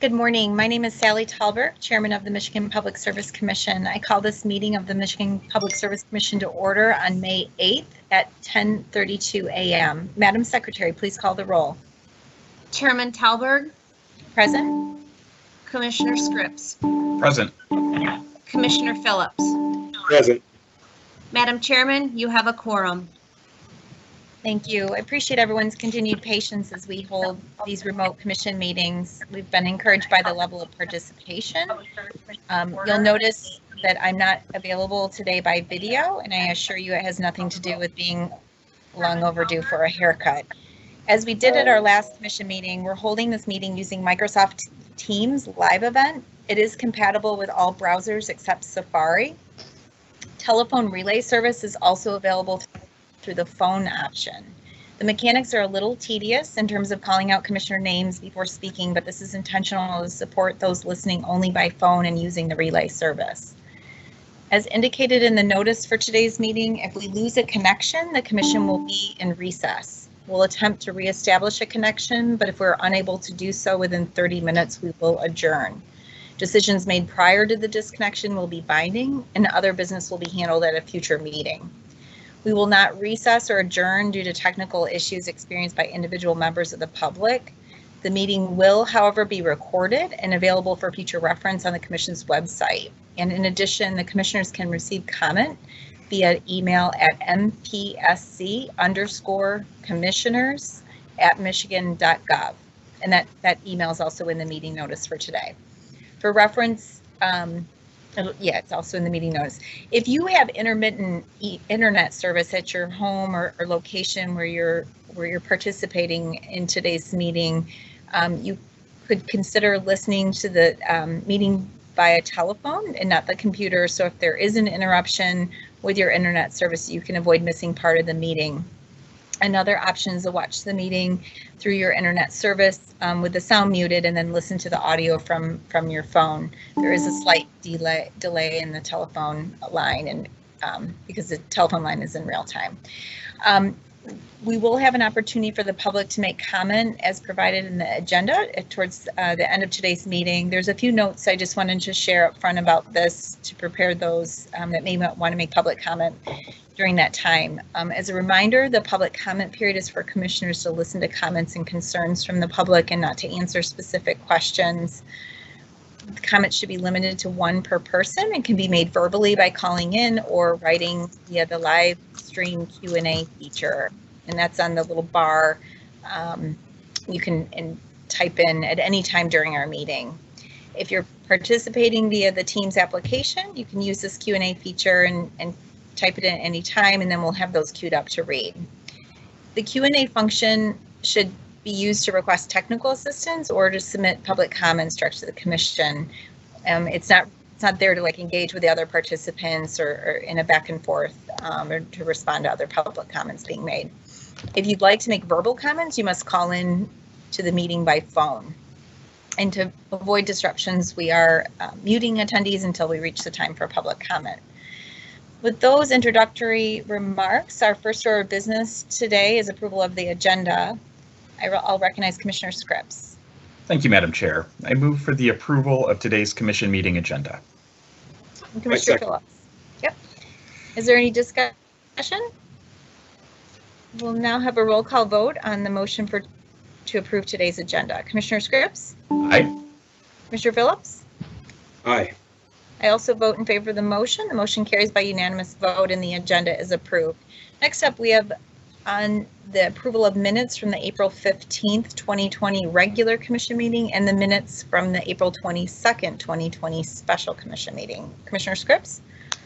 Good morning. My name is Sally Talbert, Chairman of the Michigan Public Service Commission. I call this meeting of the Michigan Public Service Commission to order on May 8th at 10:32 a.m. Madam Secretary, please call the roll. Chairman Talberg. Present. Commissioner Scripps. Present. Commissioner Phillips. Present. Madam Chairman, you have a quorum. Thank you. I appreciate everyone's continued patience as we hold these remote commission meetings. We've been encouraged by the level of participation. You'll notice that I'm not available today by video, and I assure you it has nothing to do with being long overdue for a haircut. As we did at our last commission meeting, we're holding this meeting using Microsoft Teams live event. It is compatible with all browsers except Safari. Telephone relay service is also available through the phone option. The mechanics are a little tedious in terms of calling out commissioner names before speaking, but this is intentional to support those listening only by phone and using the relay service. As indicated in the notice for today's meeting, if we lose a connection, the commission will be in recess. We'll attempt to reestablish a connection, but if we're unable to do so within 30 minutes, we will adjourn. Decisions made prior to the disconnection will be binding, and other business will be handled at a future meeting. We will not recess or adjourn due to technical issues experienced by individual members of the public. The meeting will, however, be recorded and available for future reference on the Commission's website. And in addition, the Commissioners can receive comment via email at mpsc_commissioners@michigan.gov. And that email is also in the meeting notice for today. For reference, it's also in the meeting notice. If you have intermittent internet service at your home or location where you're participating in today's meeting, you could consider listening to the meeting via telephone and not the computer. So if there is an interruption with your internet service, you can avoid missing part of the meeting. Another option is to watch the meeting through your internet service with the sound muted and then listen to the audio from your phone. There is a slight delay in the telephone line, and because the telephone line is in real time. We will have an opportunity for the public to make comment as provided in the agenda towards the end of today's meeting. There's a few notes I just wanted to share up front about this to prepare those that may want to make public comment during that time. As a reminder, the public comment period is for commissioners to listen to comments and concerns from the public and not to answer specific questions. The comments should be limited to one per person and can be made verbally by calling in or writing via the live stream Q&A feature. And that's on the little bar. You can type in at any time during our meeting. If you're participating via the Teams application, you can use this Q&A feature and type it in at any time, and then we'll have those queued up to read. The Q&A function should be used to request technical assistance or to submit public comments direct to the commission. It's not there to engage with the other participants or in a back and forth or to respond to other public comments being made. If you'd like to make verbal comments, you must call in to the meeting by phone. And to avoid disruptions, we are muting attendees until we reach the time for public comment. With those introductory remarks, our first order of business today is approval of the agenda. I'll recognize Commissioner Scripps. Thank you, Madam Chair. I move for the approval of today's commission meeting agenda. And Commissioner Phillips. Yep. Is there any discussion? We'll now have a roll call vote on the motion to approve today's agenda. Commissioner Scripps? Aye. Commissioner Phillips? Aye. I also vote in favor of the motion. The motion carries by unanimous vote and the agenda is approved. Next up, we have on the approval of minutes from the April 15th, 2020 regular commission meeting and the minutes from the April 22nd, 2020 special commission meeting. Commissioner Scripps?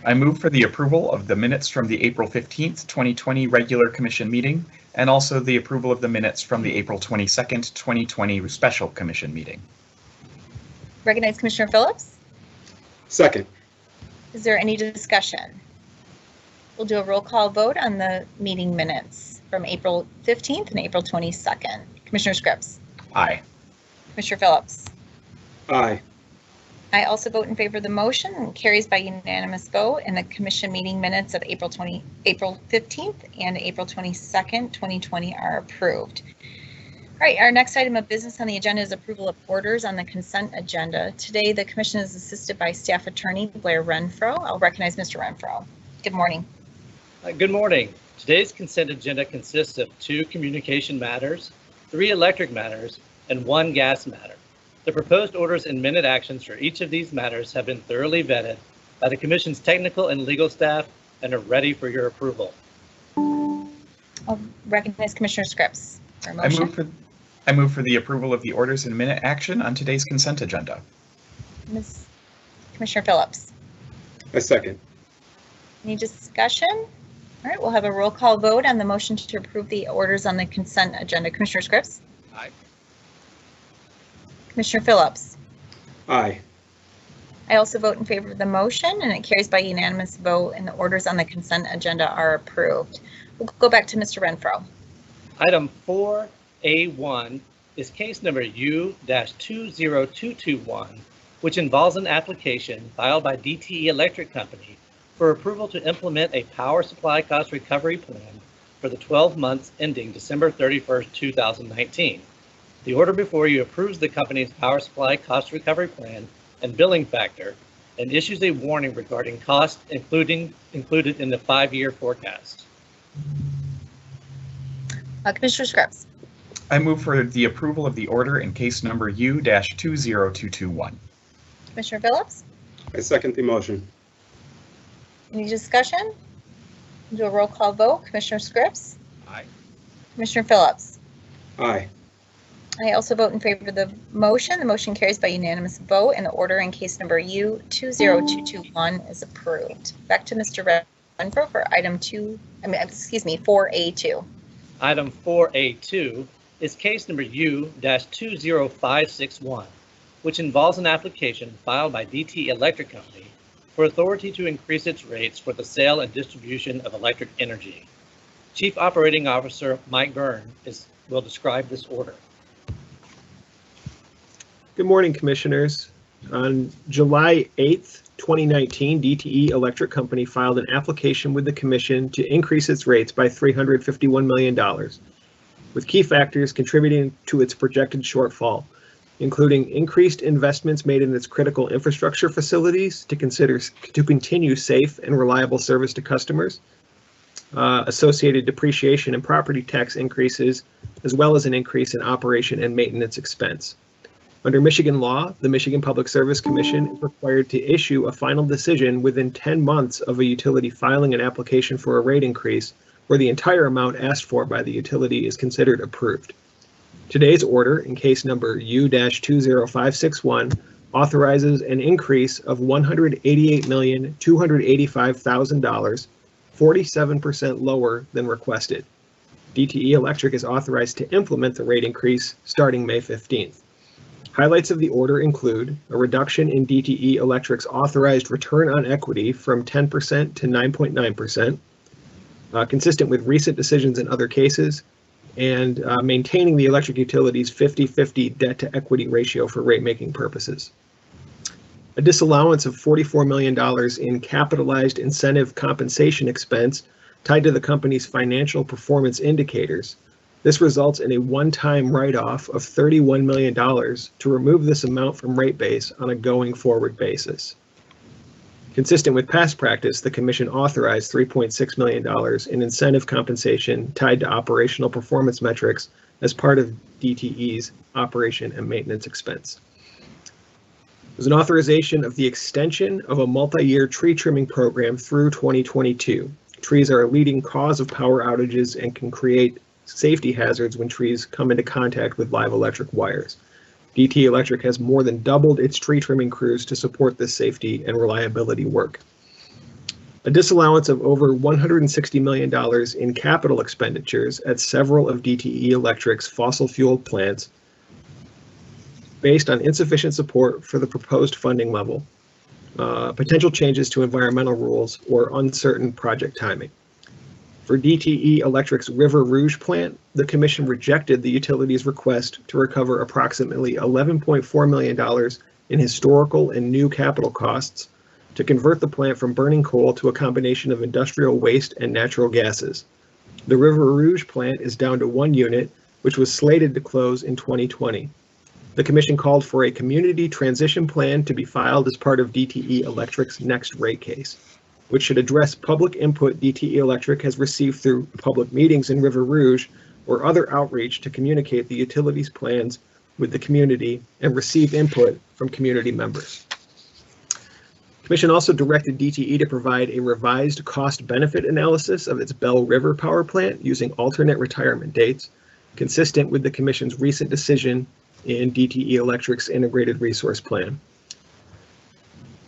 I move for the approval of the minutes from the April 15th, 2020 regular commission meeting and also the approval of the minutes from the April 22nd, 2020 special commission meeting. Recognize Commissioner Phillips? Second. Is there any discussion? We'll do a roll call vote on the meeting minutes from April 15th and April 22nd. Commissioner Scripps? Aye. Commissioner Phillips? Aye. I also vote in favor of the motion and carries by unanimous vote, and the commission meeting minutes of April 15th and April 22nd, 2020 are approved. right, our next item of business on the agenda is approval of orders on the consent agenda. Today, the commission is assisted by Staff Attorney Blair Renfro. I'll recognize Mr. Renfro. Good morning. Good morning. Today's consent agenda consists of 2 communication matters, 3 electric matters, and 1 gas matter. The proposed orders and minute actions for each of these matters have been thoroughly vetted by the Commission's technical and legal staff and are ready for your approval. I'll recognize Commissioner Scripps for a motion. I move for the approval of the orders and minute action on today's consent agenda. Commissioner Phillips. I second. Any discussion? All right, we'll have a roll call vote on the motion to approve the orders on the consent agenda. Commissioner Scripps? Aye. Commissioner Phillips? Aye. I also vote in favor of the motion, and it carries by unanimous vote, and the orders on the consent agenda are approved. We'll go back to Mr. Renfro. Item 4A1 is case number U-20221, which involves an application filed by DTE Electric Company for approval to implement a power supply cost recovery plan for the 12 months ending December 31st, 2019. The order before you approves the company's power supply cost recovery plan and billing factor and issues a warning regarding costs included in the 5-year forecast. Commissioner Scripps. I move for the approval of the order in case number U-20221. Commissioner Phillips? I second the motion. Any discussion? Do a roll call vote. Commissioner Scripps? Aye. Commissioner Phillips? Aye. I also vote in favor of the motion. The motion carries by unanimous vote, and the order in case number U-20221 is approved. Back to Mr. Renfro for item 4A2. Item 4A2 is case number U-20561, which involves an application filed by DTE Electric Company for authority to increase its rates for the sale and distribution of electric energy. Chief Operating Officer Mike Byrne will describe this order. Good morning, Commissioners. On July 8th, 2019, DTE Electric Company filed an application with the Commission to increase its rates by $351 million, with key factors contributing to its projected shortfall, including increased investments made in its critical infrastructure facilities to continue safe and reliable service to customers, associated depreciation and property tax increases, as well as an increase in operation and maintenance expense. Under Michigan law, the Michigan Public Service Commission is required to issue a final decision within 10 months of a utility filing an application for a rate increase where the entire amount asked for by the utility is considered approved. Today's order, in case number U-20561, authorizes an increase of $188,285,000, 47% lower than requested. DTE Electric is authorized to implement the rate increase starting May 15th. Highlights of the order include a reduction in DTE Electric's authorized return on equity from 10% to 9.9%, consistent with recent decisions in other cases, and maintaining the electric utility's 50-50 debt-to-equity ratio for rate-making purposes. A disallowance of $44 million in capitalized incentive compensation expense tied to the company's financial performance indicators. This results in a one-time write-off of $31 million to remove this amount from rate base on a going-forward basis. Consistent with past practice, the Commission authorized $3.6 million in incentive compensation tied to operational performance metrics as part of DTE's operation and maintenance expense. There's an authorization of the extension of a multi-year tree trimming program through 2022. Trees are a leading cause of power outages and can create safety hazards when trees come into contact with live electric wires. DTE Electric has more than doubled its tree trimming crews to support this safety and reliability work. A disallowance of over $160 million in capital expenditures at several of DTE Electric's fossil fuel plants based on insufficient support for the proposed funding level, potential changes to environmental rules, or uncertain project timing. For DTE Electric's River Rouge plant, the Commission rejected the utility's request to recover approximately $11.4 million in historical and new capital costs to convert the plant from burning coal to a combination of industrial waste and natural gases. The River Rouge plant is down to 1 unit which was slated to close in 2020. The Commission called for a community transition plan to be filed as part of DTE Electric's next rate case, which should address public input DTE Electric has received through public meetings in River Rouge or other outreach to communicate the utilities plans with the community and receive input from community members. The Commission also directed DTE to provide a revised cost-benefit analysis of its Bell River power plant using alternate retirement dates, consistent with the Commission's recent decision in DTE Electric's Integrated Resource Plan.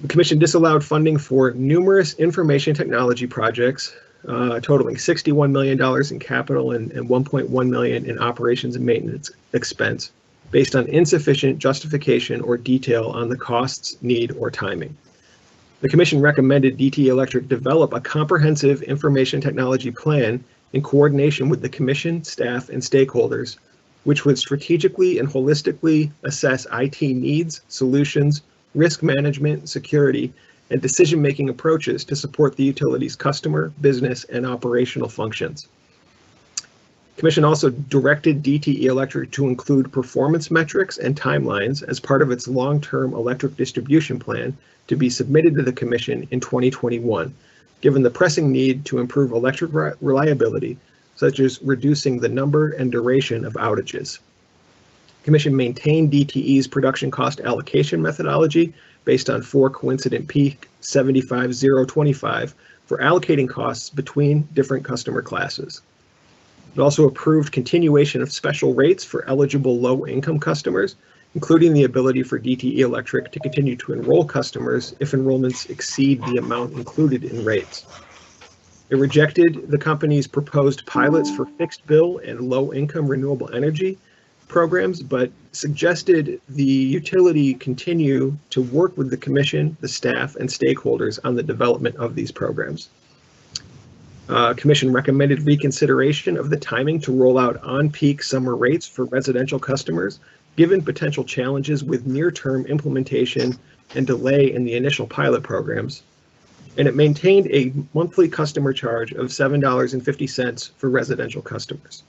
The Commission disallowed funding for numerous information technology projects, totaling $61 million in capital and $1.1 million in operations and maintenance expense, based on insufficient justification or detail on the costs, need, or timing. The Commission recommended DTE Electric develop a comprehensive information technology plan in coordination with the Commission, staff, and stakeholders, which would strategically and holistically assess IT needs, solutions, risk management, security, and decision-making approaches to support the utility's customer, business, and operational functions. The Commission also directed DTE Electric to include performance metrics and timelines as part of its long-term electric distribution plan to be submitted to the Commission in 2021, given the pressing need to improve electric reliability, such as reducing the number and duration of outages. The Commission maintained DTE's production cost allocation methodology based on 4 coincident peak 75-0-25 for allocating costs between different customer classes. It also approved continuation of special rates for eligible low-income customers, including the ability for DTE Electric to continue to enroll customers if enrollments exceed the amount included in rates. It rejected the company's proposed pilots for fixed bill and low-income renewable energy programs, but suggested the utility continue to work with the Commission, the staff, and stakeholders on the development of these programs. Commission recommended reconsideration of the timing to roll out on-peak summer rates for residential customers, given potential challenges with near-term implementation and delay in the initial pilot programs. And it maintained a monthly customer charge of $7.50 for residential customers.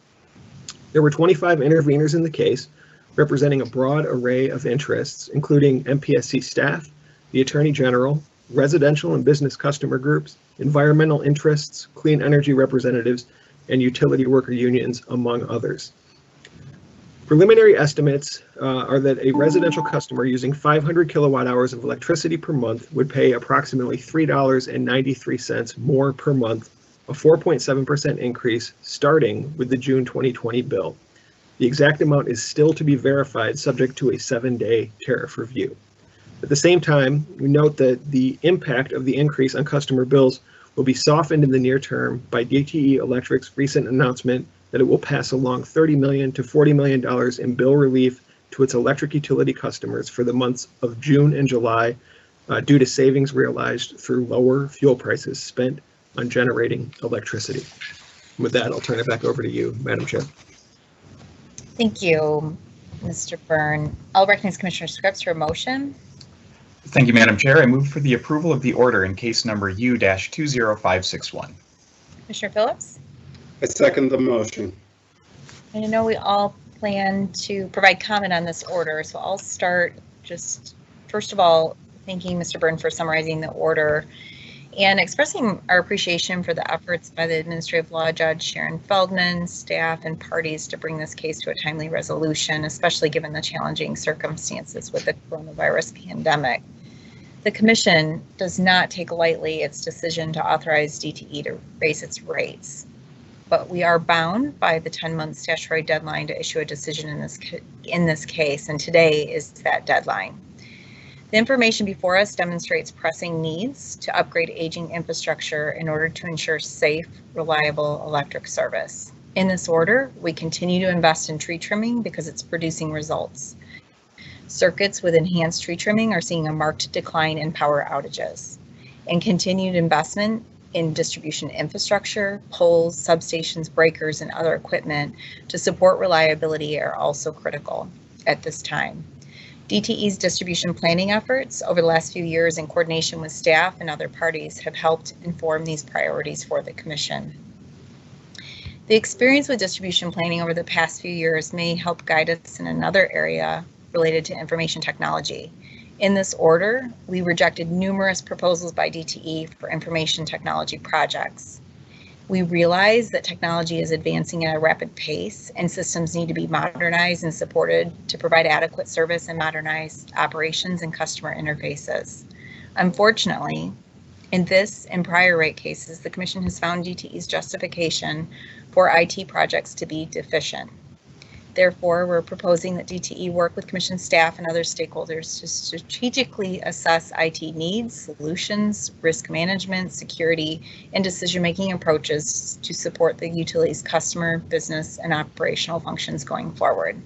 There were 25 interveners in the case, representing a broad array of interests, including MPSC staff, the Attorney General, residential and business customer groups, environmental interests, clean energy representatives, and utility worker unions, among others. Preliminary estimates are that a residential customer using 500 kilowatt hours of electricity per month would pay approximately $3.93 more per month, a 4.7% increase starting with the June 2020 bill. The exact amount is still to be verified, subject to a 7-day tariff review. At the same time, we note that the impact of the increase on customer bills will be softened in the near term by DTE Electric's recent announcement that it will pass along $30 million to $40 million in bill relief to its electric utility customers for the months of June and July due to savings realized through lower fuel prices spent on generating electricity. With that, I'll turn it back over to you, Madam Chair. Thank you, Mr. Byrne. I'll recognize Commissioner Scripps for a motion. Thank you, Madam Chair. I move for the approval of the order in case number U-20561. Commissioner Phillips? I second the motion. And I know we all plan to provide comment on this order, so I'll start just, first of all, thanking Mr. Byrne for summarizing the order and expressing our appreciation for the efforts by the Administrative Law Judge Sharon Feldman, staff, and parties to bring this case to a timely resolution, especially given the challenging circumstances with the coronavirus pandemic. The Commission does not take lightly its decision to authorize DTE to raise its rates, but we are bound by the 10-month statutory deadline to issue a decision in this case, and today is that deadline. The information before us demonstrates pressing needs to upgrade aging infrastructure in order to ensure safe, reliable electric service. In this order, we continue to invest in tree trimming because it's producing results. Circuits with enhanced tree trimming are seeing a marked decline in power outages, and continued investment in distribution infrastructure, poles, substations, breakers, and other equipment to support reliability are also critical at this time. DTE's distribution planning efforts over the last few years in coordination with staff and other parties have helped inform these priorities for the Commission. The experience with distribution planning over the past few years may help guide us in another area related to information technology. In this order, we rejected numerous proposals by DTE for information technology projects. We realize that technology is advancing at a rapid pace and systems need to be modernized and supported to provide adequate service and modernize operations and customer interfaces. Unfortunately, in this and prior rate cases, the Commission has found DTE's justification for IT projects to be deficient. Therefore, we're proposing that DTE work with Commission staff and other stakeholders to strategically assess IT needs, solutions, risk management, security, and decision-making approaches to support the utility's customer, business, and operational functions going forward.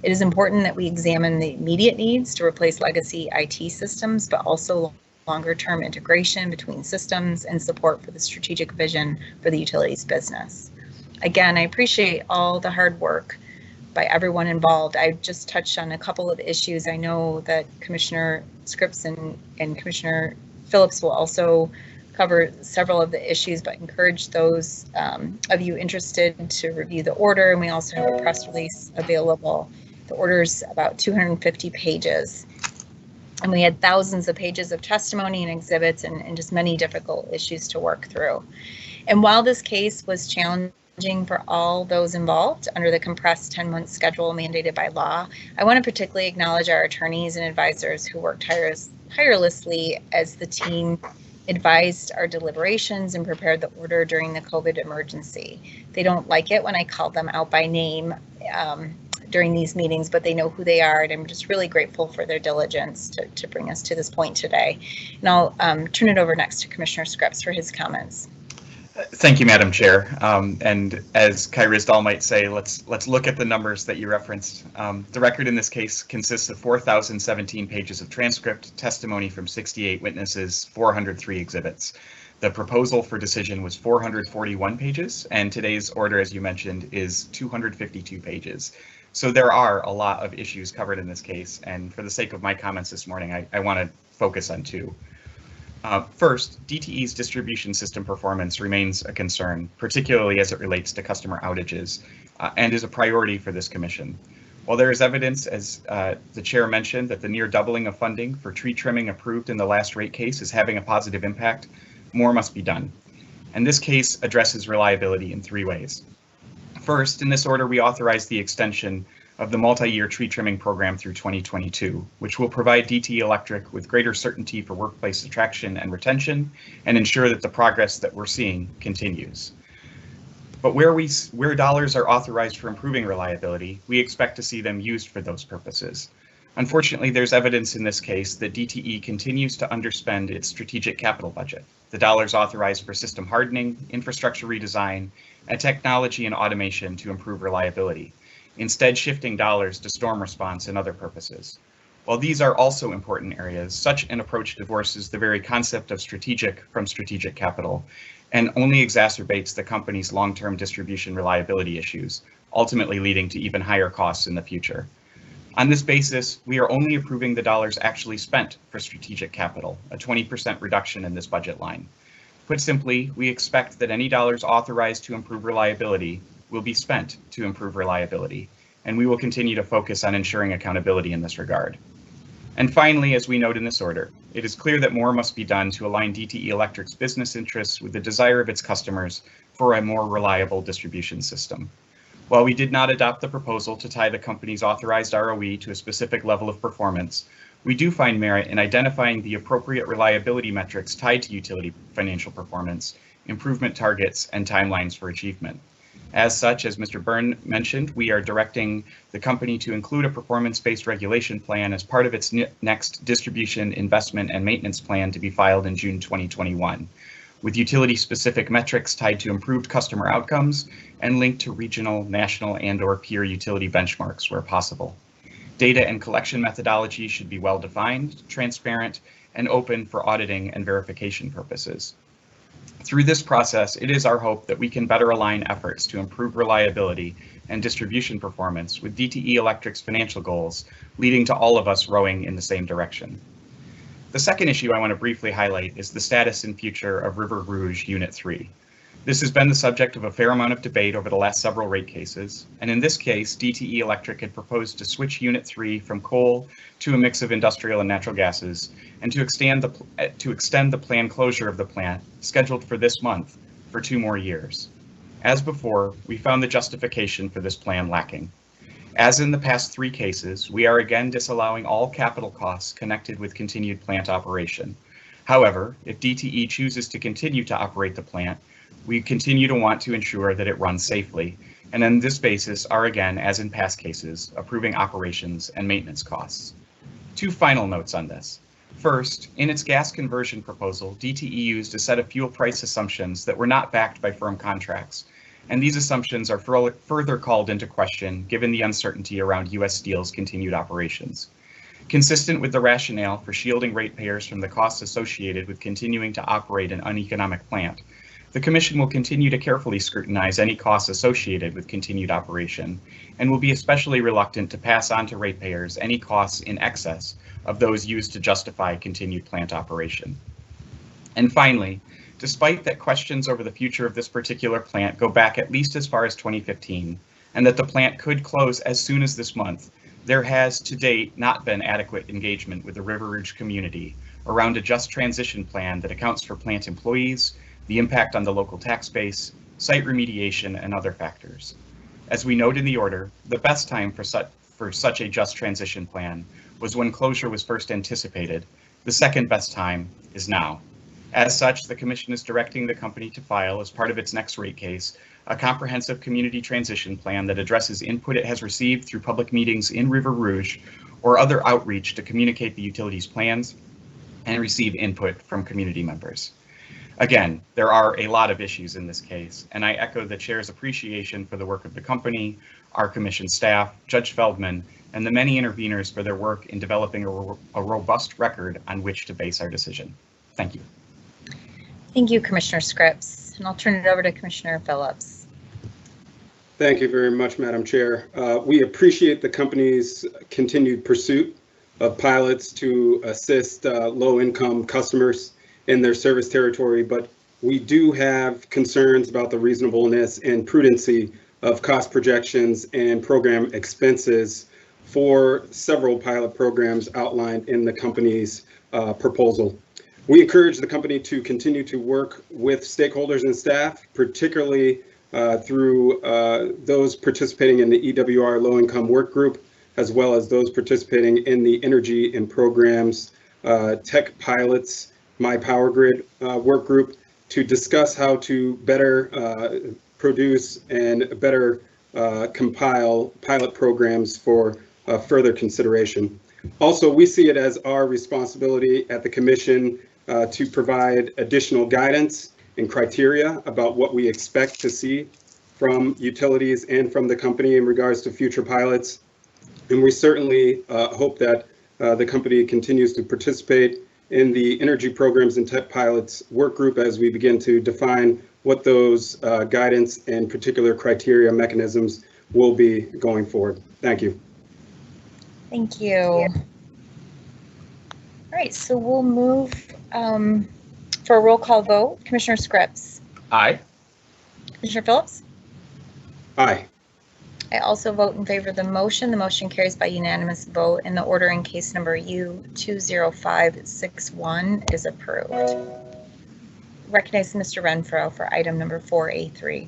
It is important that we examine the immediate needs to replace legacy IT systems, but also longer-term integration between systems and support for the strategic vision for the utility's business. Again, I appreciate all the hard work by everyone involved. I just touched on a couple of issues. I know that Commissioner Scripps and Commissioner Phillips will also cover several of the issues, but encourage those of you interested to review the order. And we also have a press release available. The order's about 250 pages. And we had thousands of pages of testimony and exhibits and just many difficult issues to work through. And while this case was challenging for all those involved under the compressed 10-month schedule mandated by law, I want to particularly acknowledge our attorneys and advisors who worked tirelessly as the team advised our deliberations and prepared the order during the COVID emergency. They don't like it when I call them out by name during these meetings, but they know who they are, and I'm just really grateful for their diligence to bring us to this point today. And I'll turn it over next to Commissioner Scripps for his comments. Thank you, Madam Chair. And as Kai Risdall might say, let's look at the numbers that you referenced. The record in this case consists of 4,017 pages of transcript, testimony from 68 witnesses, 403 exhibits. The proposal for decision was 441 pages, and today's order, as you mentioned, is 252 pages. So there are a lot of issues covered in this case, and for the sake of my comments this morning, I want to focus on two. First, DTE's distribution system performance remains a concern, particularly as it relates to customer outages, and is a priority for this commission. While there is evidence, as the chair mentioned, that the near doubling of funding for tree trimming approved in the last rate case is having a positive impact, more must be done. And this case addresses reliability in three ways. First, in this order, we authorize the extension of the multi-year tree trimming program through 2022, which will provide DTE Electric with greater certainty for workplace attraction and retention and ensure that the progress that we're seeing continues. But where dollars are authorized for improving reliability, we expect to see them used for those purposes. Unfortunately, there's evidence in this case that DTE continues to underspend its strategic capital budget. The dollars authorized for system hardening, infrastructure redesign, and technology and automation to improve reliability, instead shifting dollars to storm response and other purposes. While these are also important areas, such an approach divorces the very concept of strategic from strategic capital and only exacerbates the company's long-term distribution reliability issues, ultimately leading to even higher costs in the future. On this basis, we are only approving the dollars actually spent for strategic capital, a 20% reduction in this budget line. Put simply, we expect that any dollars authorized to improve reliability will be spent to improve reliability, and we will continue to focus on ensuring accountability in this regard. And finally, as we note in this order, it is clear that more must be done to align DTE Electric's business interests with the desire of its customers for a more reliable distribution system. While we did not adopt the proposal to tie the company's authorized ROE to a specific level of performance, we do find merit in identifying the appropriate reliability metrics tied to utility financial performance, improvement targets, and timelines for achievement. As such, as Mr. Byrne mentioned, we are directing the company to include a performance-based regulation plan as part of its next distribution, investment, and maintenance plan to be filed in June 2021, with utility-specific metrics tied to improved customer outcomes and linked to regional, national, and/or peer utility benchmarks where possible. Data and collection methodology should be well-defined, transparent, and open for auditing and verification purposes. Through this process, it is our hope that we can better align efforts to improve reliability and distribution performance with DTE Electric's financial goals, leading to all of us rowing in the same direction. The second issue I want to briefly highlight is the status and future of River Rouge Unit 3. This has been the subject of a fair amount of debate over the last several rate cases, and in this case, DTE Electric had proposed to switch Unit 3 from coal to a mix of industrial and natural gases, and to extend the planned closure of the plant, scheduled for this month, for 2 more years. As before, we found the justification for this plan lacking. As in the past 3 cases, we are again disallowing all capital costs connected with continued plant operation. However, if DTE chooses to continue to operate the plant, we continue to want to ensure that it runs safely, and on this basis are again, as in past cases, approving operations and maintenance costs. 2 final notes on this. First, in its gas conversion proposal, DTE used a set of fuel price assumptions that were not backed by firm contracts, and these assumptions are further called into question given the uncertainty around U.S. Steel's continued operations. Consistent with the rationale for shielding ratepayers from the costs associated with continuing to operate an uneconomic plant, the Commission will continue to carefully scrutinize any costs associated with continued operation, and will be especially reluctant to pass on to ratepayers any costs in excess of those used to justify continued plant operation. And finally, despite that questions over the future of this particular plant go back at least as far as 2015, and that the plant could close as soon as this month, there has to date not been adequate engagement with the River Rouge community around a just transition plan that accounts for plant employees, the impact on the local tax base, site remediation, and other factors. As we note in the order, the best time for such a just transition plan was when closure was first anticipated. The second best time is now. As such, the Commission is directing the company to file, as part of its next rate case, a comprehensive community transition plan that addresses input it has received through public meetings in River Rouge or other outreach to communicate the utility's plans and receive input from community members. Again, there are a lot of issues in this case, and I echo the Chair's appreciation for the work of the company, our Commission staff, Judge Feldman, and the many interveners for their work in developing a robust record on which to base our decision. Thank you. Thank you, Commissioner Scripps, and I'll turn it over to Commissioner Phillips. Thank you very much, Madam Chair. We appreciate the company's continued pursuit of pilots to assist low-income customers in their service territory, but we do have concerns about the reasonableness and prudency of cost projections and program expenses for several pilot programs outlined in the company's proposal. We encourage the company to continue to work with stakeholders and staff, particularly through those participating in the EWR low-income work group, as well as those participating in the energy and programs tech pilots My Power Grid work group, to discuss how to better produce and better compile pilot programs for further consideration. Also, we see it as our responsibility at the Commission to provide additional guidance and criteria about what we expect to see from utilities and from the company in regards to future pilots. And we certainly hope that the company continues to participate in the energy programs and tech pilots work group as we begin to define what those guidance and particular criteria mechanisms will be going forward. Thank you. Thank you. All right, so we'll move for a roll call vote. Commissioner Scripps. Aye. Commissioner Phillips. Aye. I also vote in favor of the motion. The motion carries by unanimous vote, and the order in case number U20561 is approved. Recognize Mr. Renfro for item number 4A3.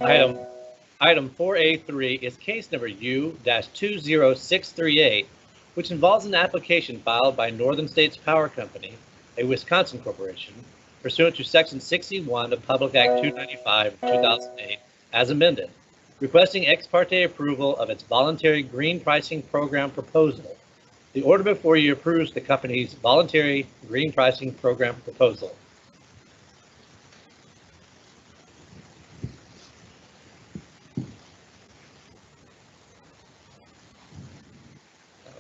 Item 4A3 is case number U-20638, which involves an application filed by Northern States Power Company, a Wisconsin corporation, pursuant to Section 61 of Public Act 295 of 2008, as amended, requesting ex parte approval of its voluntary green pricing program proposal. The order before you approves the company's voluntary green pricing program proposal.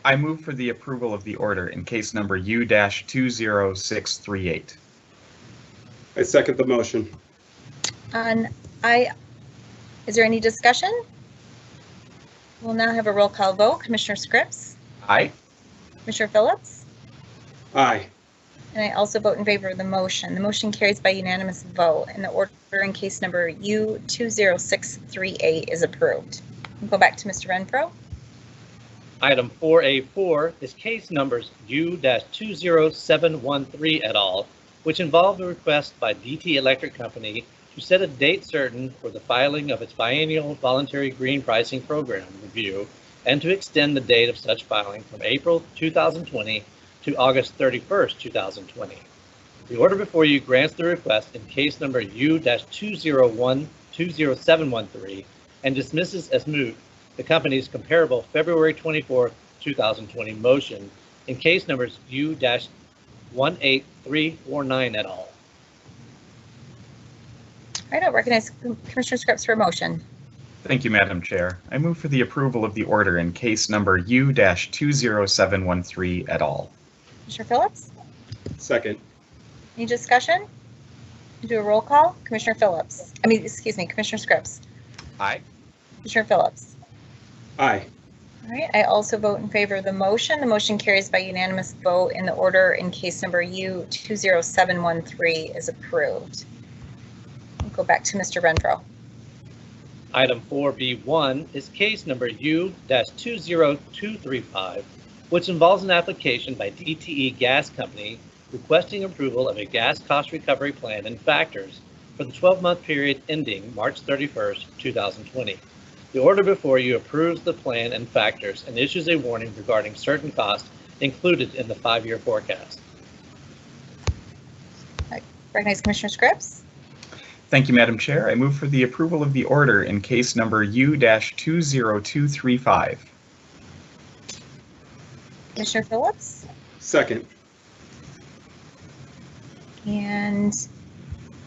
I move for the approval of the order in case number U-20638. I second the motion. Is there any discussion? We'll now have a roll call vote. Commissioner Scripps. Aye. Commissioner Phillips. Aye. And I also vote in favor of the motion. The motion carries by unanimous vote, and the order in case number U20638 is approved. We'll go back to Mr. Renfro. Item 4A4 is case numbers U-20713 et al., which involve a request by DT Electric Company to set a date certain for the filing of its biennial voluntary green pricing program review and to extend the date of such filing from April 2020 to August 31st, 2020. The order before you grants the request in case number U-20713 and dismisses as moot the company's comparable February 24th, 2020 motion in case numbers U-18349 et al. All right, I'll recognize Commissioner Scripps for a motion. Thank you, Madam Chair. I move for the approval of the order in case number U-20713 et al. Commissioner Phillips? Second. Any discussion? Do a roll call. Commissioner Phillips. Commissioner Scripps. Aye. Commissioner Phillips. Aye. All right, I also vote in favor of the motion. The motion carries by unanimous vote, and the order in case number U20713 is approved. We'll go back to Mr. Renfro. Item 4B1 is case number U-20235, which involves an application by DTE Gas Company requesting approval of a gas cost recovery plan and factors for the 12-month period ending March 31st, 2020. The order before you approves the plan and factors and issues a warning regarding certain costs included in the 5-year forecast. I recognize Commissioner Scripps. Thank you, Madam Chair. I move for the approval of the order in case number U-20235. Commissioner Phillips. Second. And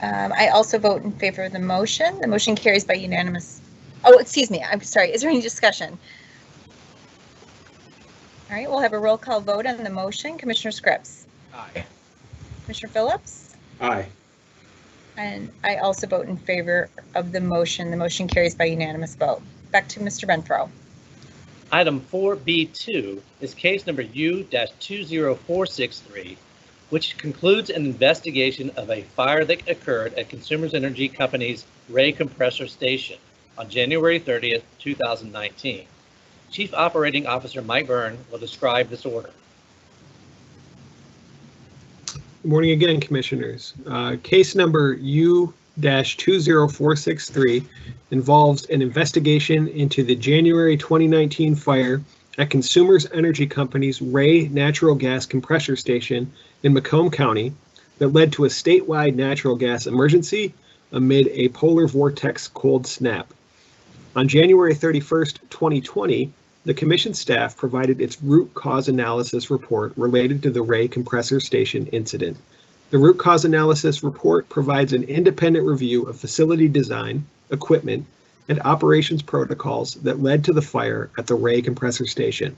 I also vote in favor of the motion. The motion carries by unanimous. Oh, excuse me. I'm sorry. Is there any discussion? All right, we'll have a roll call vote on the motion. Commissioner Scripps. Aye. Commissioner Phillips. Aye. And I also vote in favor of the motion. The motion carries by unanimous vote. Back to Mr. Renfro. Item 4B2 is case number U-20463, which concludes an investigation of a fire that occurred at Consumers Energy Company's Ray Compressor Station on January 30th, 2019. Chief Operating Officer Mike Byrne will describe this order. Good morning again, Commissioners. Case number U-20463 involves an investigation into the January 2019 fire at Consumers Energy Company's Ray Natural Gas Compressor Station in Macomb County that led to a statewide natural gas emergency amid a polar vortex cold snap. On January 31st, 2020, the Commission staff provided its root cause analysis report related to the Ray Compressor Station incident. The root cause analysis report provides an independent review of facility design, equipment, and operations protocols that led to the fire at the Ray Compressor Station.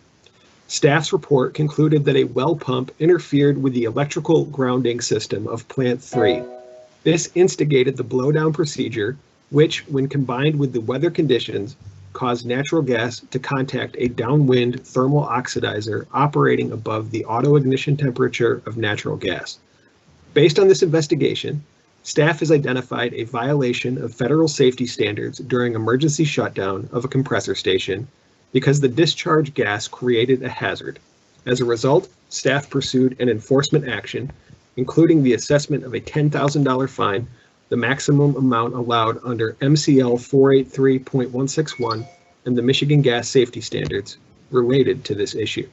Staff's report concluded that a well pump interfered with the electrical grounding system of Plant 3. This instigated the blowdown procedure, which, when combined with the weather conditions, caused natural gas to contact a downwind thermal oxidizer operating above the auto ignition temperature of natural gas. Based on this investigation, staff has identified a violation of federal safety standards during emergency shutdown of a compressor station because the discharged gas created a hazard. As a result, staff pursued an enforcement action, including the assessment of a $10,000 fine, the maximum amount allowed under MCL 483.161 and the Michigan Gas Safety Standards related to this issue.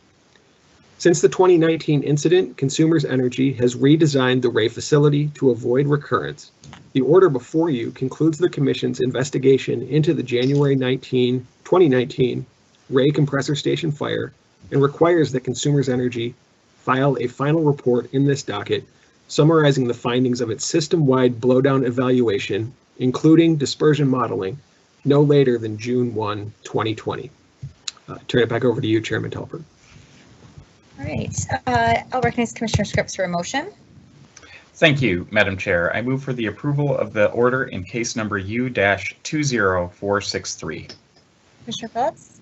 Since the 2019 incident, Consumers Energy has redesigned the Ray facility to avoid recurrence. The order before you concludes the Commission's investigation into the January 2019 Ray Compressor Station fire and requires that Consumers Energy file a final report in this docket summarizing the findings of its system-wide blowdown evaluation, including dispersion modeling, no later than June 1, 2020. Turn it back over to you, Chairman Talbert. All right, I'll recognize Commissioner Scripps for a motion. Thank you, Madam Chair. I move for the approval of the order in case number U-20463. Commissioner Phillips?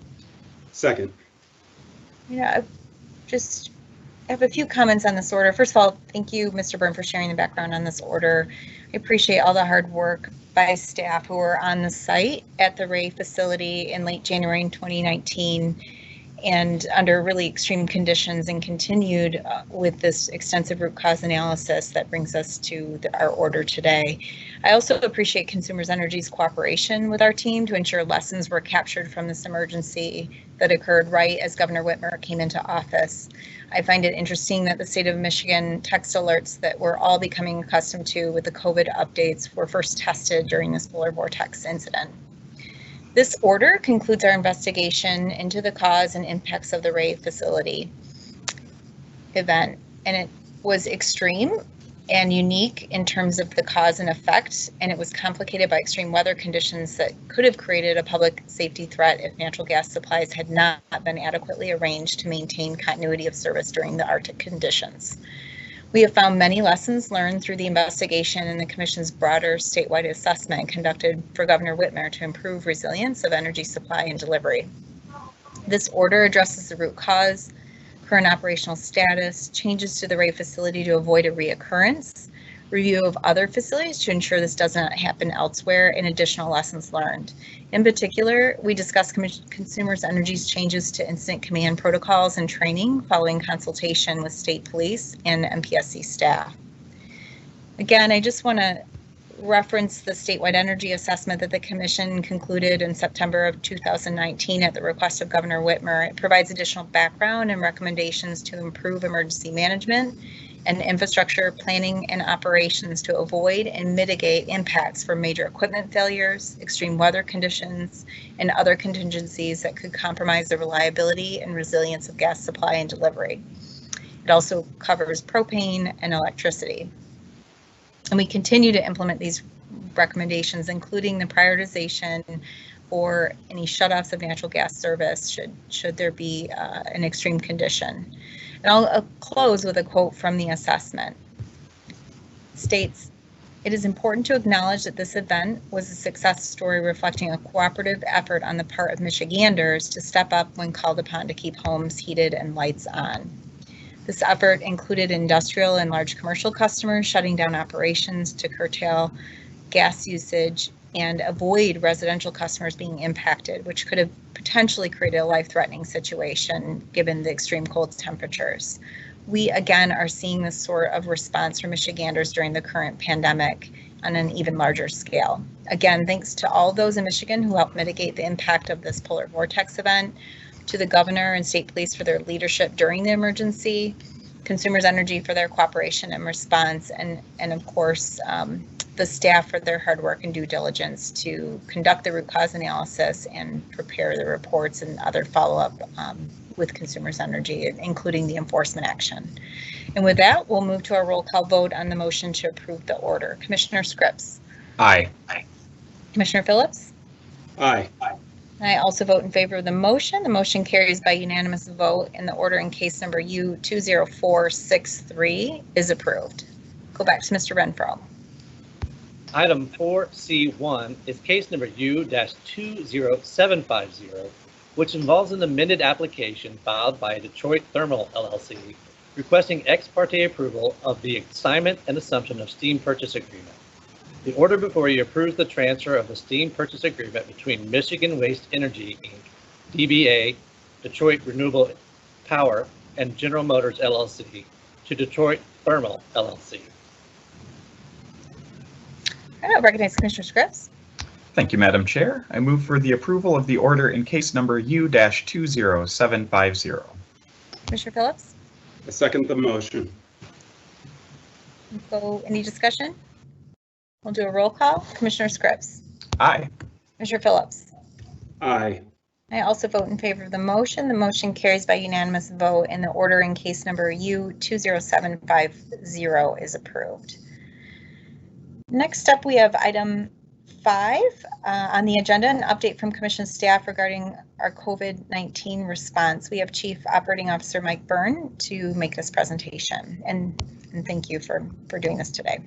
Second. Yeah, just have a few comments on this order. First of all, thank you, Mr. Byrne, for sharing the background on this order. I appreciate all the hard work by staff who were on the site at the Ray facility in late January in 2019 and under really extreme conditions, and continued with this extensive root cause analysis that brings us to our order today. I also appreciate Consumers Energy's cooperation with our team to ensure lessons were captured from this emergency that occurred right as Governor Whitmer came into office. I find it interesting that the state of Michigan text alerts that we're all becoming accustomed to with the COVID updates were first tested during this polar vortex incident. This order concludes our investigation into the cause and impacts of the Ray facility event, and it was extreme and unique in terms of the cause and effect, and it was complicated by extreme weather conditions that could have created a public safety threat if natural gas supplies had not been adequately arranged to maintain continuity of service during the Arctic conditions. We have found many lessons learned through the investigation and the Commission's broader statewide assessment conducted for Governor Whitmer to improve resilience of energy supply and delivery. This order addresses the root cause, current operational status, changes to the Ray facility to avoid a reoccurrence, review of other facilities to ensure this does not happen elsewhere, and additional lessons learned. In particular, we discussed Consumers Energy's changes to incident command protocols and training following consultation with state police and MPSC staff. Again, I just want to reference the statewide energy assessment that the Commission concluded in September of 2019 at the request of Governor Whitmer. It provides additional background and recommendations to improve emergency management and infrastructure planning and operations to avoid and mitigate impacts from major equipment failures, extreme weather conditions, and other contingencies that could compromise the reliability and resilience of gas supply and delivery. It also covers propane and electricity. And we continue to implement these recommendations, including the prioritization or any shutoffs of natural gas service should there be an extreme condition. And I'll close with a quote from the assessment. It states, "It is important to acknowledge that this event was a success story reflecting a cooperative effort on the part of Michiganders to step up when called upon to keep homes heated and lights on. This effort included industrial and large commercial customers shutting down operations to curtail gas usage and avoid residential customers being impacted, which could have potentially created a life-threatening situation given the extreme cold temperatures. We, again, are seeing this sort of response from Michiganders during the current pandemic on an even larger scale. Again, thanks to all those in Michigan who helped mitigate the impact of this polar vortex event, to the governor and state police for their leadership during the emergency, Consumers Energy for their cooperation and response, and of course, the staff for their hard work and due diligence to conduct the root cause analysis and prepare the reports and other follow-up with Consumers Energy, including the enforcement action. And with that, we'll move to our roll call vote on the motion to approve the order. Commissioner Scripps? Aye. Commissioner Phillips? Aye. I also vote in favor of the motion. The motion carries by unanimous vote, and the order in case number U20463 is approved. Go back to Mr. Renfro. Item 4C1 is case number U-20750, which involves an amended application filed by Detroit Thermal LLC requesting ex parte approval of the assignment and assumption of steam purchase agreement. The order before you approves the transfer of the steam purchase agreement between Michigan Waste Energy, Inc., DBA, Detroit Renewable Power, and General Motors LLC to Detroit Thermal LLC. I recognize Commissioner Scripps. Thank you, Madam Chair. I move for the approval of the order in case number U-20750. Commissioner Phillips. I second the motion. So any discussion? We'll do a roll call. Commissioner Scripps. Aye. Commissioner Phillips. Aye. I also vote in favor of the motion. The motion carries by unanimous vote, and the order in case number U20750 is approved. Next up, we have item 5 on the agenda, an update from Commission staff regarding our COVID-19 response. We have Chief Operating Officer Mike Byrne to make this presentation, and thank you for doing this today.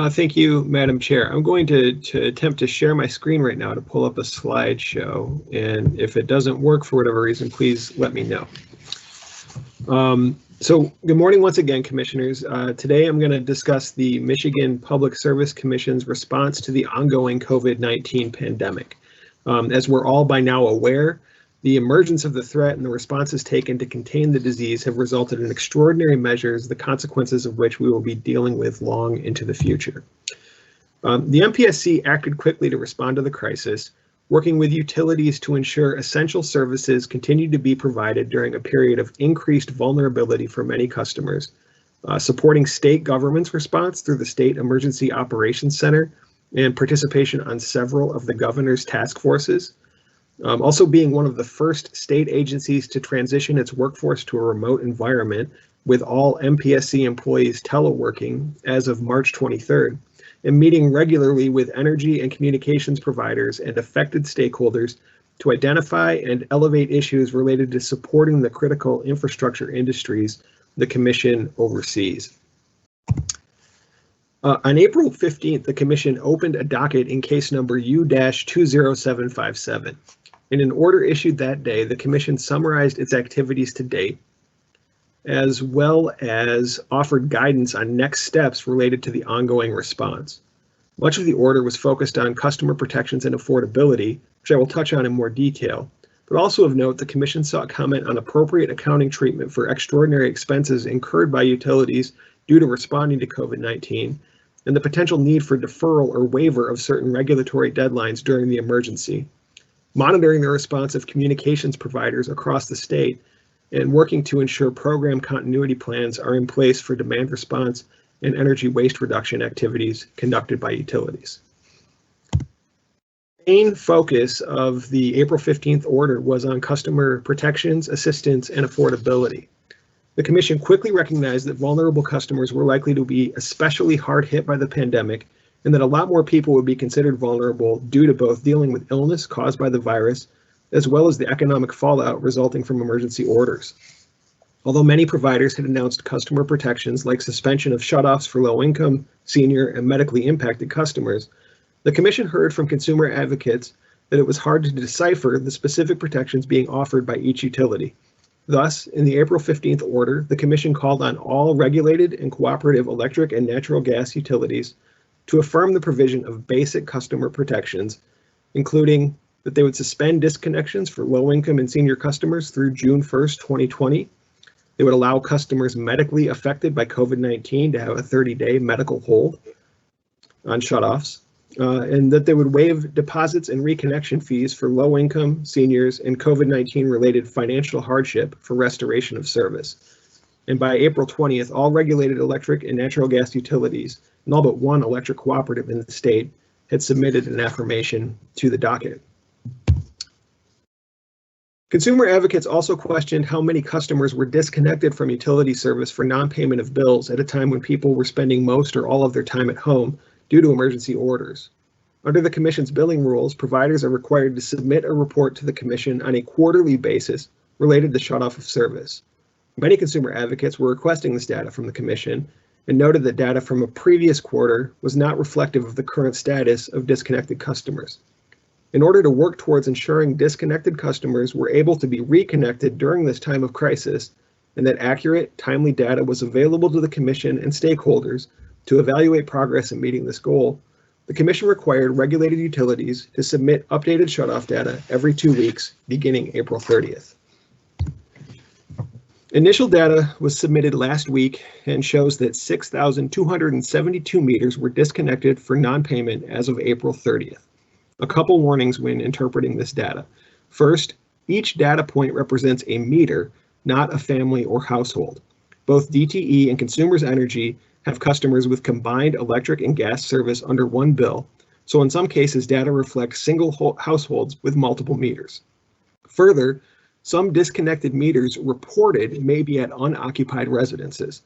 Thank you, Madam Chair. I'm going to attempt to share my screen right now to pull up a slideshow, and if it doesn't work for whatever reason, please let me know. So good morning once again, Commissioners. Today I'm going to discuss the Michigan Public Service Commission's response to the ongoing COVID-19 pandemic. As we're all by now aware, the emergence of the threat and the responses taken to contain the disease have resulted in extraordinary measures, the consequences of which we will be dealing with long into the future. The MPSC acted quickly to respond to the crisis, working with utilities to ensure essential services continued to be provided during a period of increased vulnerability for many customers, supporting state government's response through the State Emergency Operations Center and participation on several of the governor's task forces, also being one of the first state agencies to transition its workforce to a remote environment with all MPSC employees teleworking as of March 23rd, and meeting regularly with energy and communications providers and affected stakeholders to identify and elevate issues related to supporting the critical infrastructure industries the Commission oversees. On April 15th, the Commission opened a docket in case number U-20757. In an order issued that day, the Commission summarized its activities to date, as well as offered guidance on next steps related to the ongoing response. Much of the order was focused on customer protections and affordability, which I will touch on in more detail, but also of note, the Commission sought comment on appropriate accounting treatment for extraordinary expenses incurred by utilities due to responding to COVID-19, and the potential need for deferral or waiver of certain regulatory deadlines during the emergency, monitoring the response of communications providers across the state, and working to ensure program continuity plans are in place for demand response and energy waste reduction activities conducted by utilities. The main focus of the April 15th order was on customer protections, assistance, and affordability. The Commission quickly recognized that vulnerable customers were likely to be especially hard hit by the pandemic, and that a lot more people would be considered vulnerable due to both dealing with illness caused by the virus as well as the economic fallout resulting from emergency orders. Although many providers had announced customer protections like suspension of shutoffs for low-income, senior, and medically impacted customers, the Commission heard from consumer advocates that it was hard to decipher the specific protections being offered by each utility. Thus, in the April 15th order, the Commission called on all regulated and cooperative electric and natural gas utilities to affirm the provision of basic customer protections, including that they would suspend disconnections for low-income and senior customers through June 1st, 2020. They would allow customers medically affected by COVID-19 to have a 30-day medical hold on shutoffs, and that they would waive deposits and reconnection fees for low-income, seniors, and COVID-19 related financial hardship for restoration of service. And by April 20th, all regulated electric and natural gas utilities, and all but one electric cooperative in the state, had submitted an affirmation to the docket. Consumer advocates also questioned how many customers were disconnected from utility service for non-payment of bills at a time when people were spending most or all of their time at home due to emergency orders. Under the Commission's billing rules, providers are required to submit a report to the Commission on a quarterly basis related to shutoff of service. Many consumer advocates were requesting this data from the Commission and noted that data from a previous quarter was not reflective of the current status of disconnected customers. In order to work towards ensuring disconnected customers were able to be reconnected during this time of crisis, and that accurate, timely data was available to the Commission and stakeholders to evaluate progress in meeting this goal, the Commission required regulated utilities to submit updated shutoff data every 2 weeks, beginning April 30th. Initial data was submitted last week and shows that 6,272 meters were disconnected for non-payment as of April 30th. A couple warnings when interpreting this data. First, each data point represents a meter, not a family or household. Both DTE and Consumers Energy have customers with combined electric and gas service under one bill, so in some cases data reflects single households with multiple meters. Further, some disconnected meters reported may be at unoccupied residences.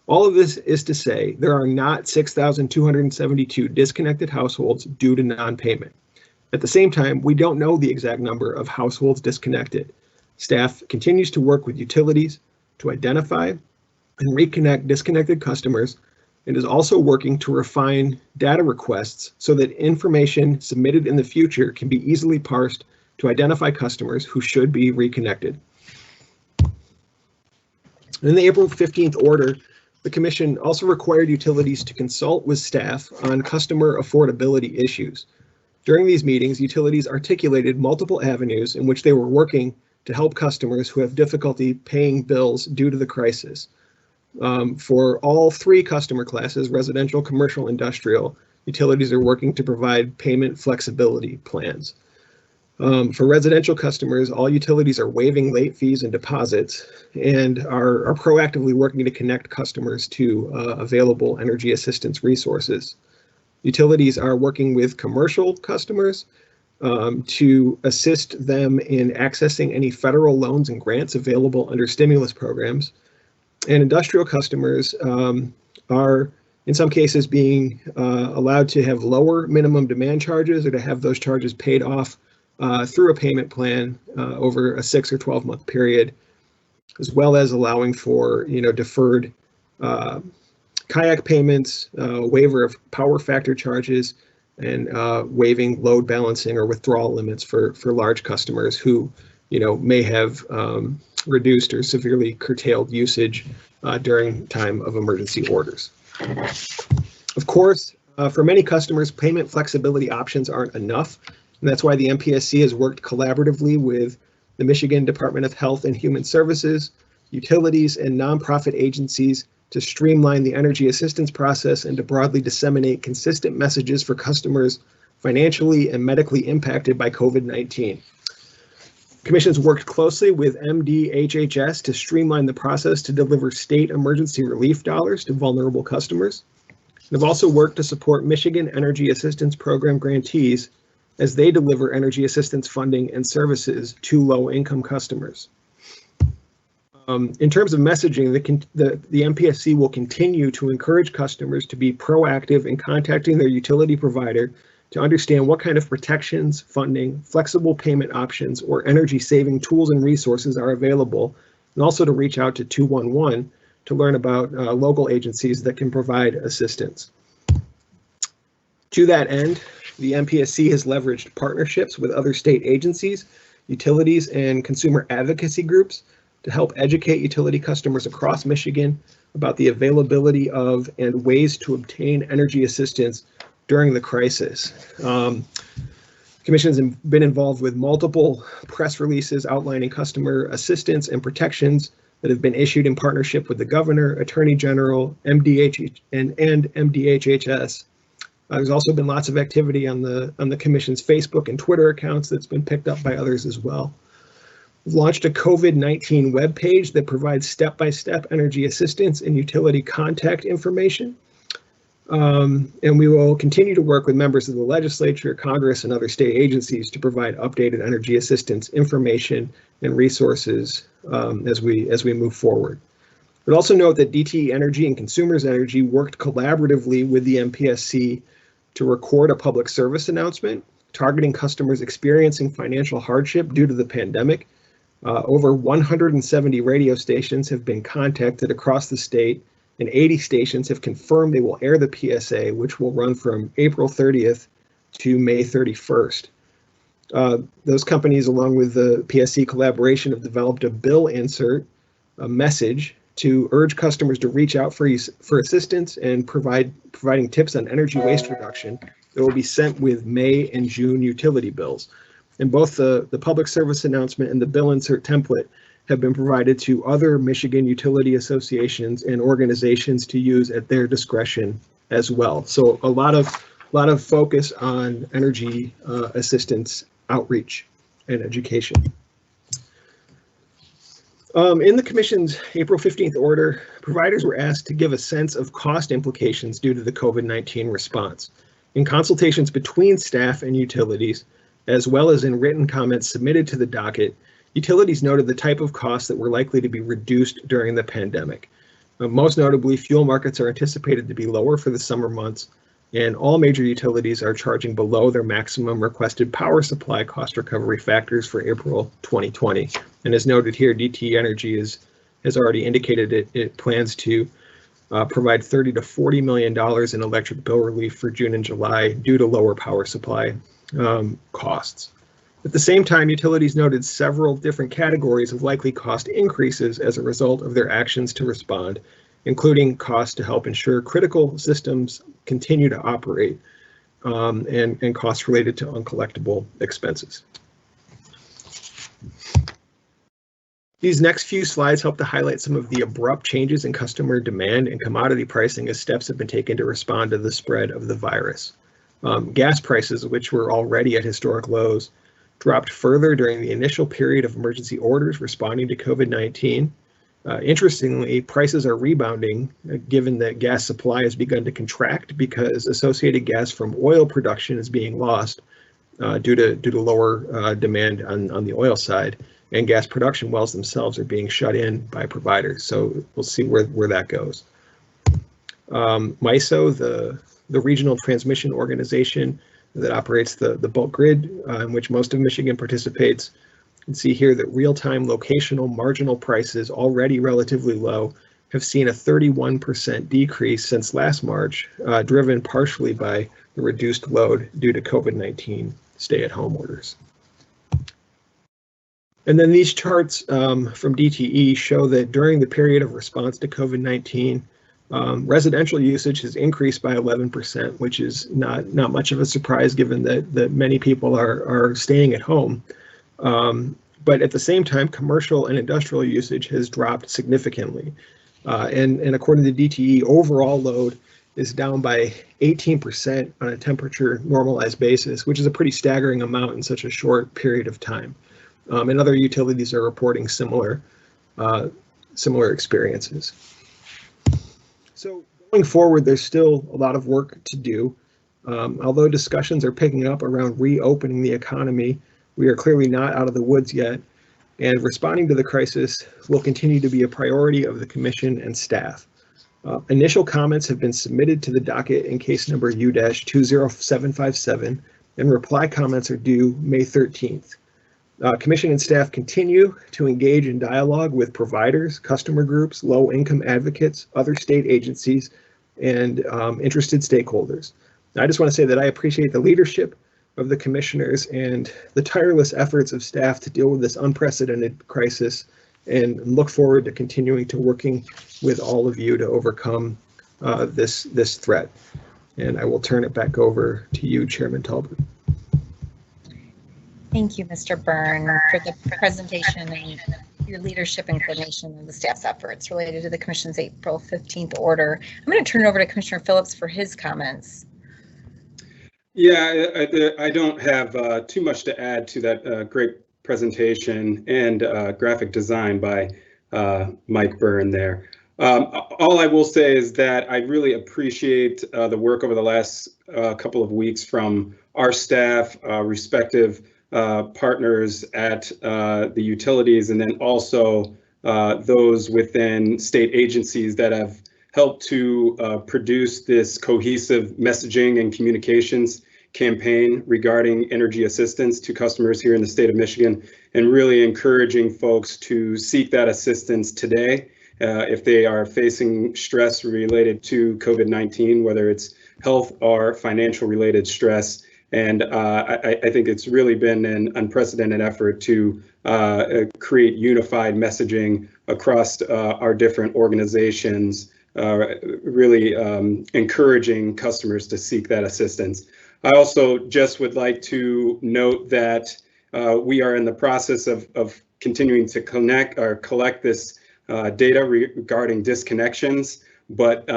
All of this is to say there are not 6,272 disconnected households due to non-payment. At the same time, we don't know the exact number of households disconnected. Staff continues to work with utilities to identify and reconnect disconnected customers, and is also working to refine data requests so that information submitted in the future can be easily parsed to identify customers who should be reconnected. In the April 15th order, the Commission also required utilities to consult with staff on customer affordability issues. During these meetings, utilities articulated multiple avenues in which they were working to help customers who have difficulty paying bills due to the crisis. For all three customer classes, residential, commercial, industrial, utilities are working to provide payment flexibility plans. For residential customers, all utilities are waiving late fees and deposits and are proactively working to connect customers to available energy assistance resources. Utilities are working with commercial customers to assist them in accessing any federal loans and grants available under stimulus programs. And industrial customers are, in some cases, being allowed to have lower minimum demand charges or to have those charges paid off through a payment plan over a 6 or 12-month period, as well as allowing for deferred kayak payments, waiver of power factor charges, and waiving load balancing or withdrawal limits for large customers who may have reduced or severely curtailed usage during time of emergency orders. Of course, for many customers, payment flexibility options aren't enough. And that's why the MPSC has worked collaboratively with the Michigan Department of Health and Human Services, utilities, and nonprofit agencies to streamline the energy assistance process and to broadly disseminate consistent messages for customers financially and medically impacted by COVID-19. Commission's worked closely with MDHHS to streamline the process to deliver state emergency relief dollars to vulnerable customers. They've also worked to support Michigan Energy Assistance Program grantees as they deliver energy assistance funding and services to low-income customers. In terms of messaging, the MPSC will continue to encourage customers to be proactive in contacting their utility provider to understand what kind of protections, funding, flexible payment options, or energy-saving tools and resources are available, and also to reach out to 211 to learn about local agencies that can provide assistance. To that end, the MPSC has leveraged partnerships with other state agencies, utilities, and consumer advocacy groups to help educate utility customers across Michigan about the availability of and ways to obtain energy assistance during the crisis. Commission's been involved with multiple press releases outlining customer assistance and protections that have been issued in partnership with the governor, attorney general, MDH, and MDHHS. There's also been lots of activity on the Commission's Facebook and Twitter accounts that's been picked up by others as well. We've launched a COVID-19 webpage that provides step-by-step energy assistance and utility contact information. And we will continue to work with members of the legislature, Congress, and other state agencies to provide updated energy assistance information and resources as we move forward. But also note that DTE Energy and Consumers Energy worked collaboratively with the MPSC to record a public service announcement targeting customers experiencing financial hardship due to the pandemic. Over 170 radio stations have been contacted across the state, and 80 stations have confirmed they will air the PSA, which will run from April 30th to May 31st. Those companies, along with the PSC collaboration, have developed a bill insert, a message to urge customers to reach out for assistance and providing tips on energy waste reduction that will be sent with May and June utility bills. And both the public service announcement and the bill insert template have been provided to other Michigan utility associations and organizations to use at their discretion as well. So a lot of focus on energy assistance outreach and education. In the Commission's April 15th order, providers were asked to give a sense of cost implications due to the COVID-19 response. In consultations between staff and utilities, as well as in written comments submitted to the docket, utilities noted the type of costs that were likely to be reduced during the pandemic. Most notably, fuel markets are anticipated to be lower for the summer months, and all major utilities are charging below their maximum requested power supply cost recovery factors for April 2020. And as noted here, DTE Energy has already indicated it plans to provide $30 to $40 million in electric bill relief for June and July due to lower power supply costs. At the same time, utilities noted several different categories of likely cost increases as a result of their actions to respond, including costs to help ensure critical systems continue to operate, and costs related to uncollectible expenses. These next few slides help to highlight some of the abrupt changes in customer demand and commodity pricing as steps have been taken to respond to the spread of the virus. Gas prices, which were already at historic lows, dropped further during the initial period of emergency orders responding to COVID-19. Interestingly, prices are rebounding given that gas supply has begun to contract because associated gas from oil production is being lost due to lower demand on the oil side, and gas production wells themselves are being shut in by providers. So we'll see where that goes. MISO, the regional transmission organization that operates the bulk grid in which most of Michigan participates. You can see here that real-time locational marginal prices, already relatively low, have seen a 31% decrease since last March, driven partially by the reduced load due to COVID-19 stay-at-home orders. And then these charts from DTE show that during the period of response to COVID-19, residential usage has increased by 11%, which is not much of a surprise given that many people are staying at home. But at the same time, commercial and industrial usage has dropped significantly. And according to DTE, overall load is down by 18% on a temperature normalized basis, which is a pretty staggering amount in such a short period of time. And other utilities are reporting similar experiences. So going forward, there's still a lot of work to do. Although discussions are picking up around reopening the economy, we are clearly not out of the woods yet, and responding to the crisis will continue to be a priority of the Commission and staff. Initial comments have been submitted to the docket in case number U-20757, and reply comments are due May 13th. Commission and staff continue to engage in dialogue with providers, customer groups, low-income advocates, other state agencies, and interested stakeholders. Now, I just want to say that I appreciate the leadership of the commissioners and the tireless efforts of staff to deal with this unprecedented crisis, and look forward to continuing to working with all of you to overcome this threat. And I will turn it back over to you, Chairman Talbert. Thank you, Mr. Byrne, for the presentation and your leadership and coordination of the staff's efforts related to the Commission's April 15th order. I'm going to turn it over to Commissioner Phillips for his comments. Yeah, I don't have too much to add to that great presentation and graphic design by Mike Byrne there. All I will say is that I really appreciate the work over the last couple of weeks from our staff, respective partners at the utilities, and then also those within state agencies that have helped to produce this cohesive messaging and communications campaign regarding energy assistance to customers here in the state of Michigan, and really encouraging folks to seek that assistance today if they are facing stress related to COVID-19, whether it's health or financial related stress. And I think it's really been an unprecedented effort to create unified messaging across our different organizations, really encouraging customers to seek that assistance. I also just would like to note that we are in the process of continuing to collect this data regarding disconnections, but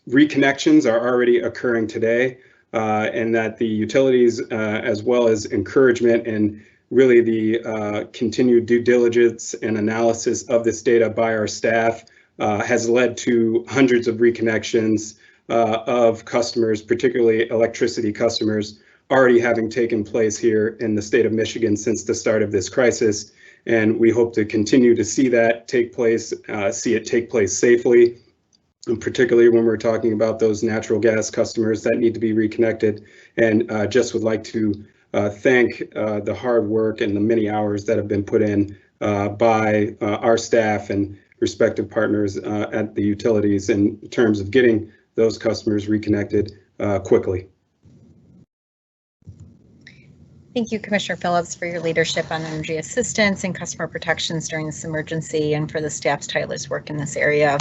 reconnections are already occurring today. And that the utilities, as well as encouragement and really the continued due diligence and analysis of this data by our staff has led to hundreds of reconnections of customers, particularly electricity customers, already having taken place here in the state of Michigan since the start of this crisis. And we hope to continue to see that take place, see it take place safely. And particularly when we're talking about those natural gas customers that need to be reconnected. And just would like to thank the hard work and the many hours that have been put in by our staff and respective partners at the utilities in terms of getting those customers reconnected quickly. Thank you, Commissioner Phillips, for your leadership on energy assistance and customer protections during this emergency, and for the staff's tireless work in this area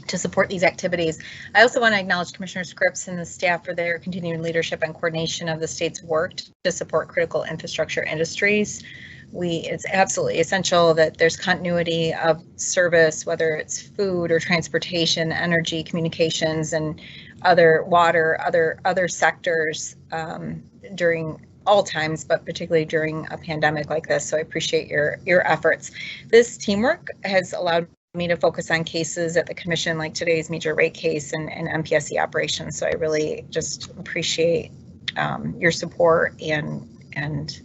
to support these activities. I also want to acknowledge Commissioner Scripps and the staff for their continued leadership and coordination of the state's work to support critical infrastructure industries. It's absolutely essential that there's continuity of service, whether it's food or transportation, energy, communications, and other water, other sectors during all times, but particularly during a pandemic like this. So I appreciate your efforts. This teamwork has allowed me to focus on cases at the commission like today's major rate case and MPSC operations. So I really just appreciate your support and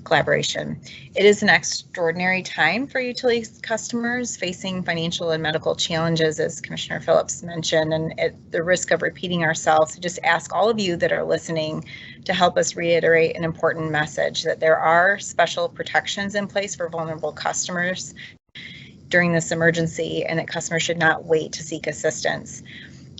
collaboration. It is an extraordinary time for utilities customers facing financial and medical challenges, as Commissioner Phillips mentioned, and at the risk of repeating ourselves, I just ask all of you that are listening to help us reiterate an important message that there are special protections in place for vulnerable customers during this emergency, and that customers should not wait to seek assistance.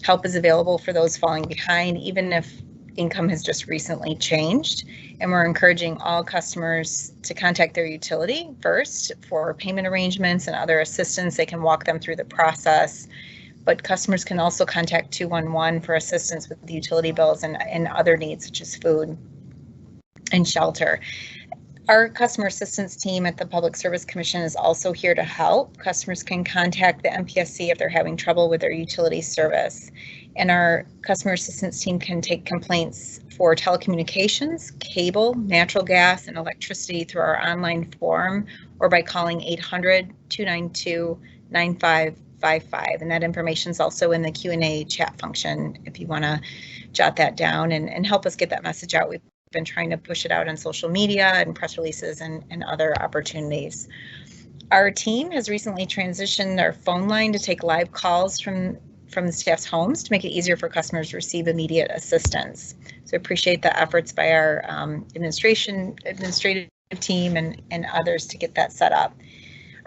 Help is available for those falling behind, even if income has just recently changed, and we're encouraging all customers to contact their utility first for payment arrangements and other assistance. They can walk them through the process, but customers can also contact 211 for assistance with the utility bills and other needs such as food and shelter. Our customer assistance team at the Public Service Commission is also here to help. Customers can contact the MPSC if they're having trouble with their utility service. And our customer assistance team can take complaints for telecommunications, cable, natural gas, and electricity through our online form or by calling 800-292-9555. And that information is also in the Q&A chat function if you want to jot that down and help us get that message out. We've been trying to push it out on social media and press releases and other opportunities. Our team has recently transitioned our phone line to take live calls from the staff's homes to make it easier for customers to receive immediate assistance. So I appreciate the efforts by our administrative team and others to get that set up.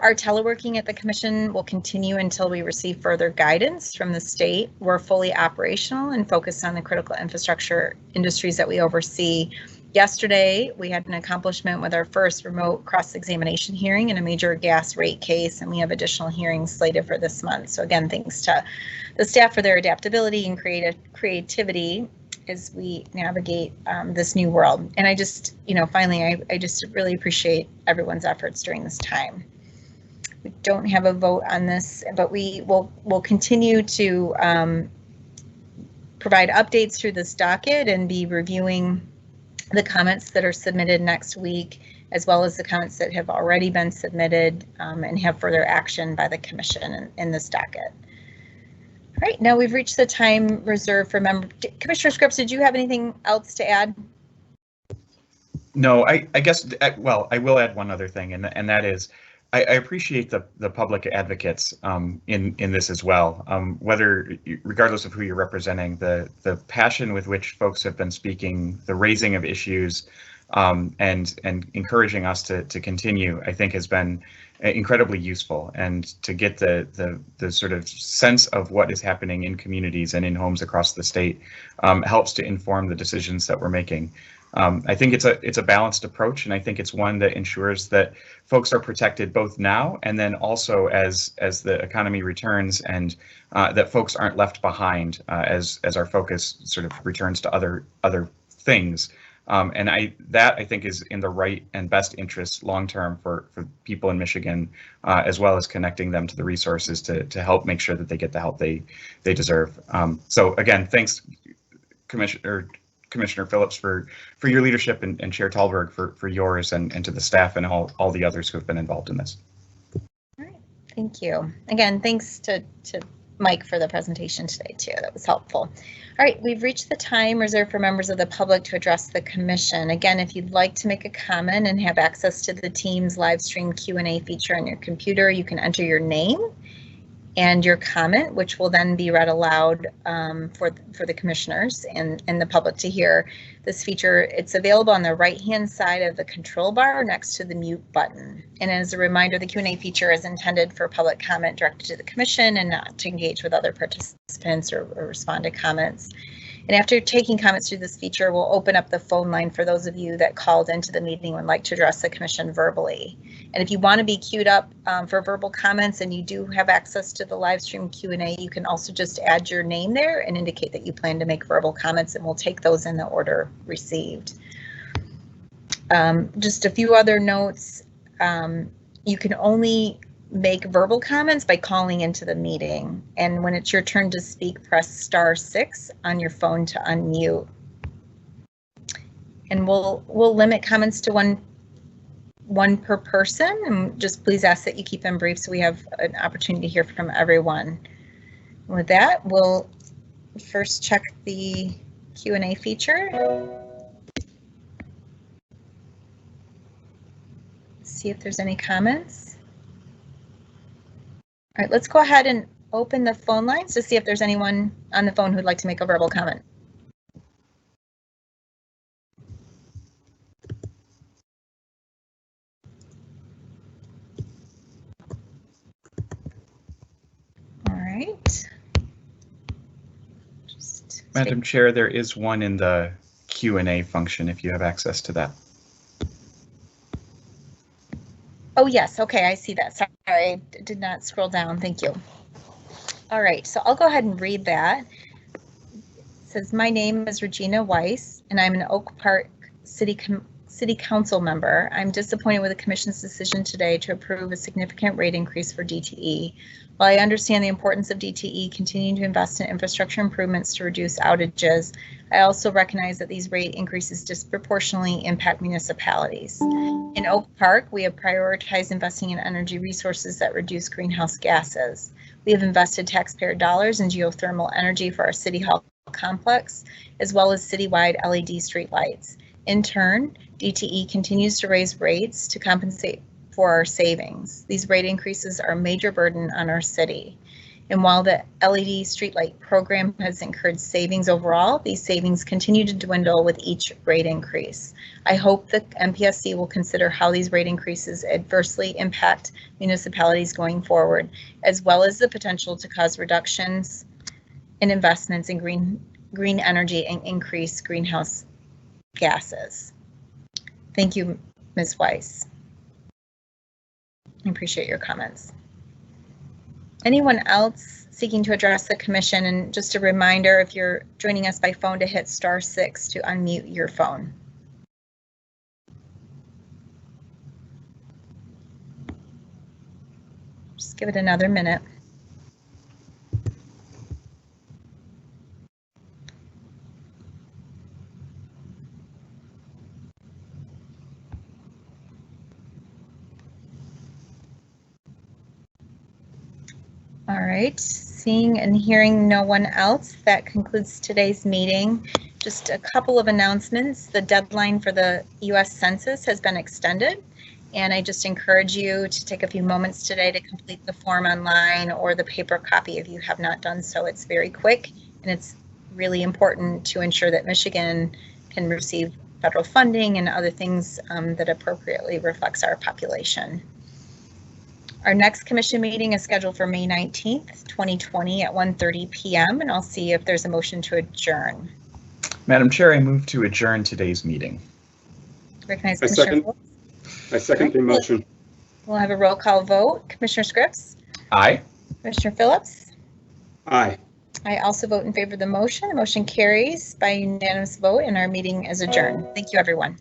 Our teleworking at the commission will continue until we receive further guidance from the state. We're fully operational and focused on the critical infrastructure industries that we oversee. Yesterday, we had an accomplishment with our first remote cross-examination hearing in a major gas rate case, and we have additional hearings slated for this month. So again, thanks to the staff for their adaptability and creativity as we navigate this new world. And I just, finally, I just really appreciate everyone's efforts during this time. We don't have a vote on this, but we'll continue to provide updates through this docket and be reviewing the comments that are submitted next week, as well as the comments that have already been submitted and have further action by the commission in this docket. All right, now we've reached the time reserved for Commissioner Scripps, did you have anything else to add? No, I guess, well, I will add one other thing, and that is, I appreciate the public advocates in this as well. Regardless of who you're representing, the passion with which folks have been speaking, the raising of issues, and encouraging us to continue, I think has been incredibly useful. And to get the sort of sense of what is happening in communities and in homes across the state helps to inform the decisions that we're making. I think it's a balanced approach, and I think it's one that ensures that folks are protected both now and then also as the economy returns, and that folks aren't left behind as our focus sort of returns to other things. And I think is in the right and best interest long term for people in Michigan, as well as connecting them to the resources to help make sure that they get the help they deserve. So again, thanks, Commissioner Phillips for your leadership, and Chair Talberg for yours, and to the staff and all the others who have been involved in this. All right, thank you. Again, thanks to Mike for the presentation today too. That was helpful. All right, we've reached the time reserved for members of the public to address the commission. Again, if you'd like to make a comment and have access to the team's live stream Q&A feature on your computer, you can enter your name and your comment, which will then be read aloud for the commissioners and the public to hear. This feature, it's available on the right-hand side of the control bar next to the mute button. And as a reminder, the Q&A feature is intended for public comment directed to the commission and not to engage with other participants or respond to comments. And after taking comments through this feature, we'll open up the phone line for those of you that called into the meeting and would like to address the commission verbally. And if you want to be queued up for verbal comments and you do have access to the live stream Q&A, you can also just add your name there and indicate that you plan to make verbal comments, and we'll take those in the order received. Just a few other notes. You can only make verbal comments by calling into the meeting. And when it's your turn to speak, press *6 on your phone to unmute. And we'll limit comments to one per person, and just please ask that you keep them brief so we have an opportunity to hear from everyone. With that, we'll first check the Q&A feature. See if there's any comments. All right, let's go ahead and open the phone lines to see if there's anyone on the phone who'd like to make a verbal comment. All right. Madam Chair, there is one in the Q&A function if you have access to that. Oh, yes. Okay, I see that. Sorry, I did not scroll down. Thank you. All right, so I'll go ahead and read that. It says, my name is Regina Weiss, and I'm an Oak Park City Council member. I'm disappointed with the Commission's decision today to approve a significant rate increase for DTE. While I understand the importance of DTE continuing to invest in infrastructure improvements to reduce outages, I also recognize that these rate increases disproportionately impact municipalities. In Oak Park, we have prioritized investing in energy resources that reduce greenhouse gases. We have invested taxpayer dollars in geothermal energy for our City Hall complex, as well as citywide LED streetlights. In turn, DTE continues to raise rates to compensate for our savings. These rate increases are a major burden on our city. And while the LED streetlight program has incurred savings overall, these savings continue to dwindle with each rate increase. I hope the MPSC will consider how these rate increases adversely impact municipalities going forward, as well as the potential to cause reductions in investments in green energy and increase greenhouse gases. Thank you, Ms. Weiss. I appreciate your comments. Anyone else seeking to address the commission? And just a reminder, if you're joining us by phone, to hit *6 to unmute your phone. Just give it another minute. All right, seeing and hearing no one else, that concludes today's meeting. Just a couple of announcements. The deadline for the U.S. Census has been extended, and I just encourage you to take a few moments today to complete the form online or the paper copy if you have not done so. It's very quick, and it's really important to ensure that Michigan can receive federal funding and other things that appropriately reflects our population. Our next commission meeting is scheduled for May 19th, 2020 at 1:30 p.m. and I'll see if there's a motion to adjourn. Madam Chair, I move to adjourn today's meeting. Recognize Commissioner Phillips. I second the motion. We'll have a roll call vote. Commissioner Scripps? Aye. Commissioner Phillips? Aye. I also vote in favor of the motion. The motion carries by unanimous vote and our meeting is adjourned. Thank you, everyone.